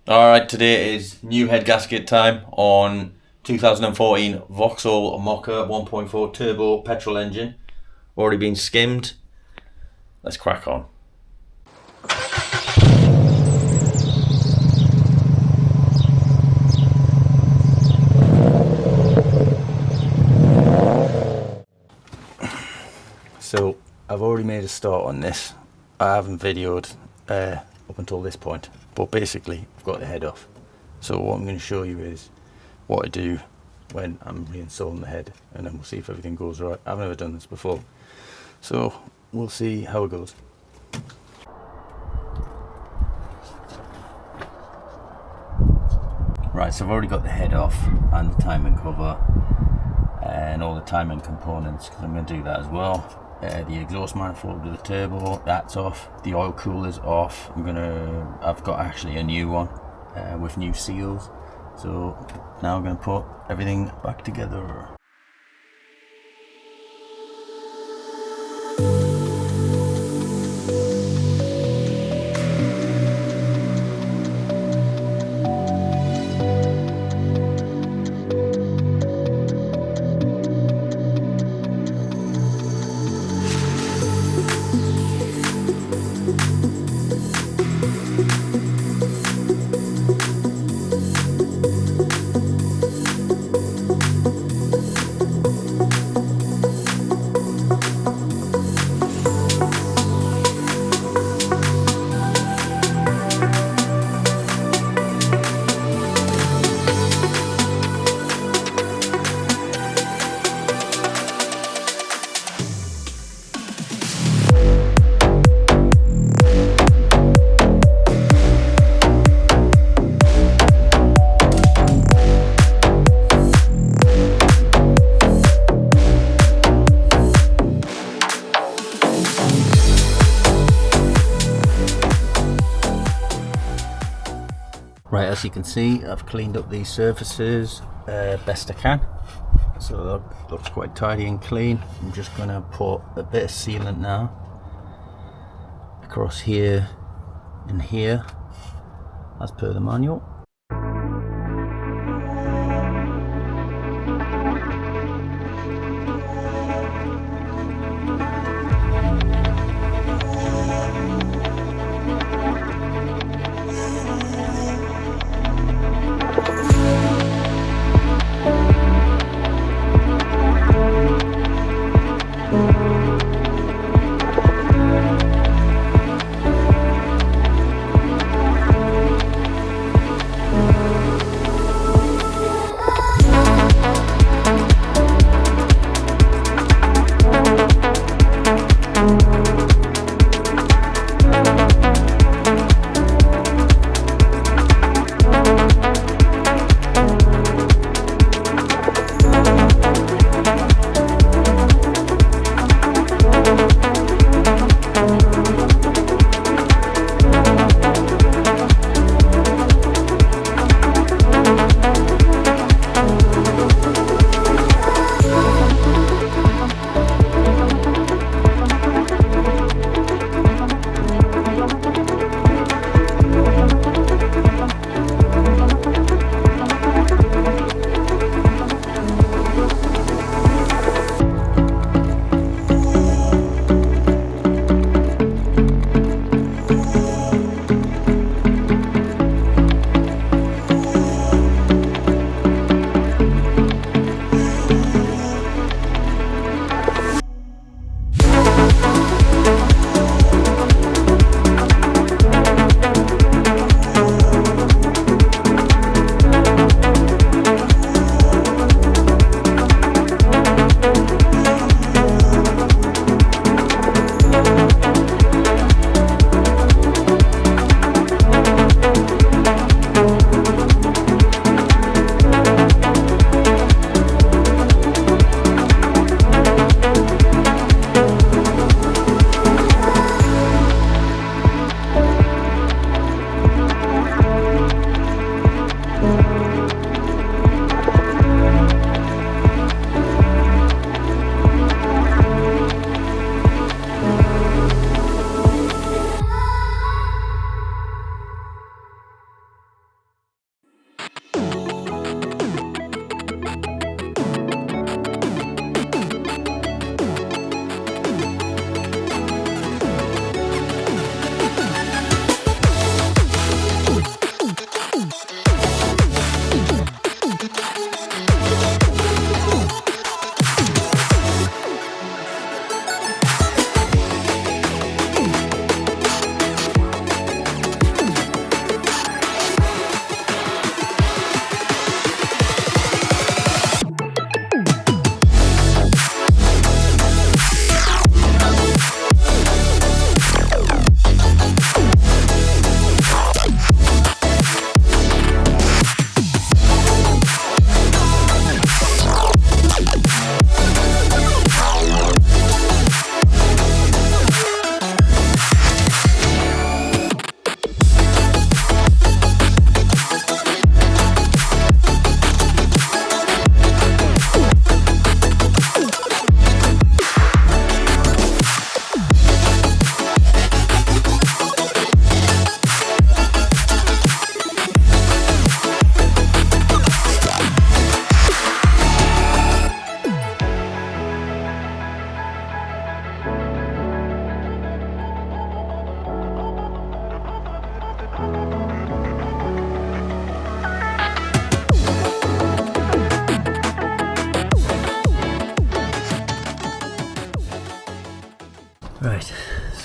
Alright, today is new head gasket time on 2014 Vauxhall Mokka 1.4 turbo petrol engine. Already been skimmed. Let's crack on. So I've already made a start on this. I haven't videoed up until this point, but basically I've got the head off. So what I'm going to show you is what I do when I'm reinstalling the head, and then we'll see if everything goes right. I've never done this before, so we'll see how it goes. Right, so I've already got the head off and the timing cover and all the timing components, because I'm going to do that as well. The exhaust manifold with the turbo, that's off. The oil cooler's off. I've got actually a new one with new seals. So now I'm going to put everything back together. Right, as you can see, I've cleaned up these surfaces best I can. So that looks quite tidy and clean. I'm just going to put a bit of sealant now across here and here, as per the manual.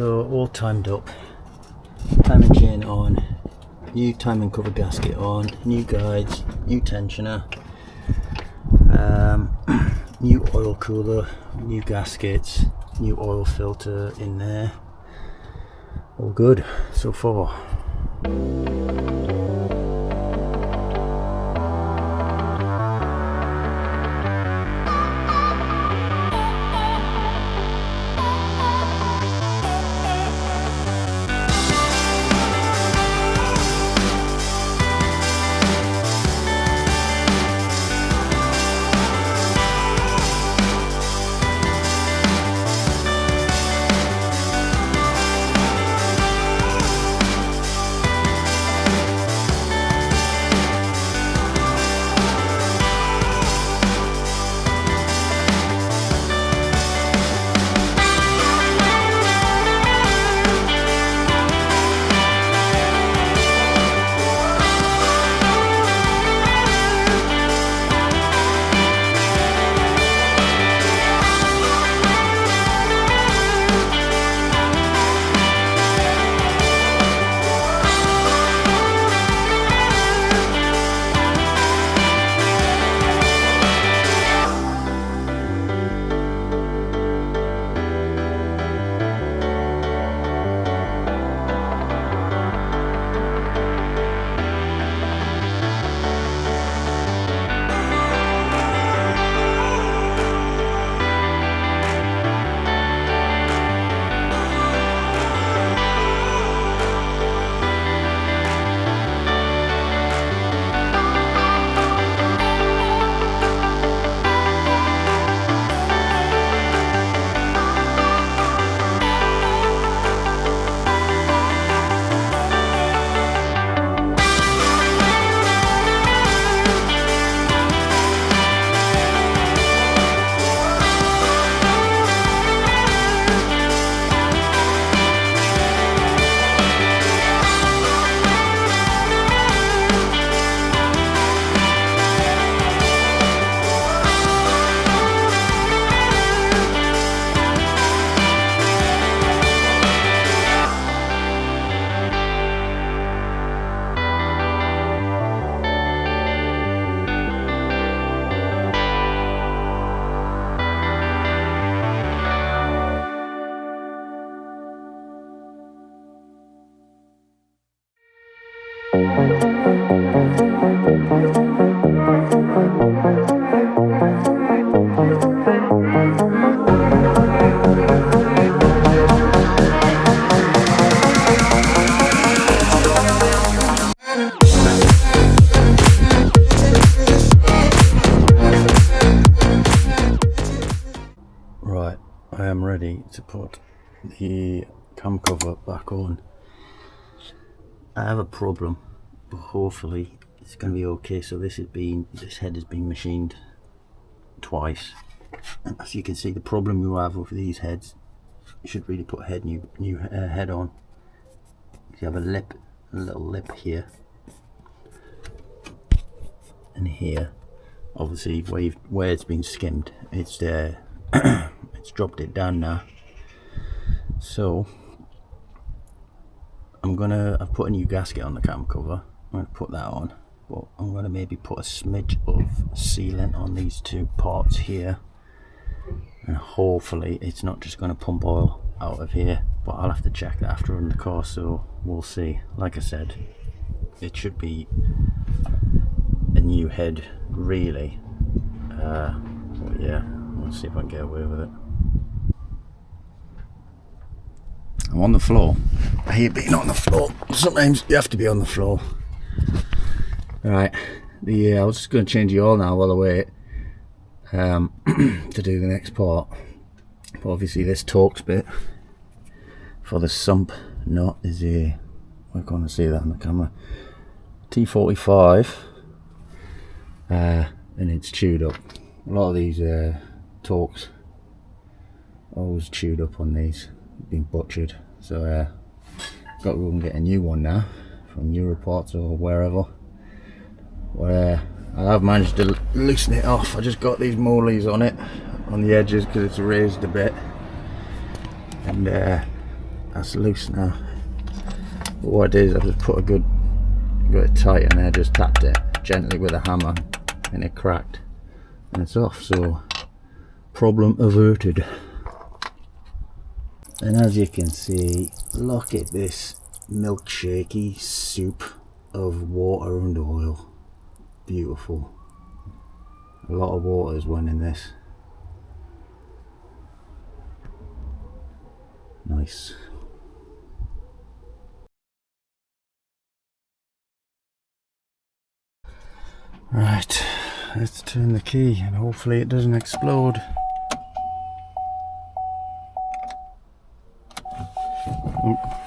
so all timed up, timing chain on, new timing cover gasket on, new guides, new tensioner, new oil cooler, new gaskets, new oil filter in there. All good so far. Right, I am ready to put the cam cover back on. I have a problem, but hopefully it's going to be okay. So this head has been machined twice, and as you can see, the problem you have with these heads, you should really put new head on. You have a little lip here and here. Obviously, where it's been skimmed, it's there. It's dropped it down now. So I've put a new gasket on the cam cover. I'm going to put that on, but I'm going to maybe put a smidge of sealant on these two parts here, and hopefully it's not just going to pump oil out of here, but I'll have to check that after on the car, so we'll see. Like I said, it should be a new head really, but yeah, let's see if I can get away with it. I'm on the floor. I hate being on the floor. Sometimes you have to be on the floor. Right, I was just going to change the oil now while I wait to do the next part. But obviously this Torx bit for the sump nut is a, we're going to see that on the camera, T45, and it's chewed up. A lot of these Torx always chewed up on these, been butchered, so got to go and get a new one now from Europarts or wherever. Where I have managed to loosen it off. I just got these mollies on it on the edges because it's raised a bit, and that's loose now. But what I did is I just put got it tight and I just tapped it gently with a hammer and it cracked and it's off, so problem averted. And as you can see, look at this milkshakey soup of water and oil. Beautiful. A lot of water has went in this. Nice. Right, let's turn the key and hopefully it doesn't explode. Oh.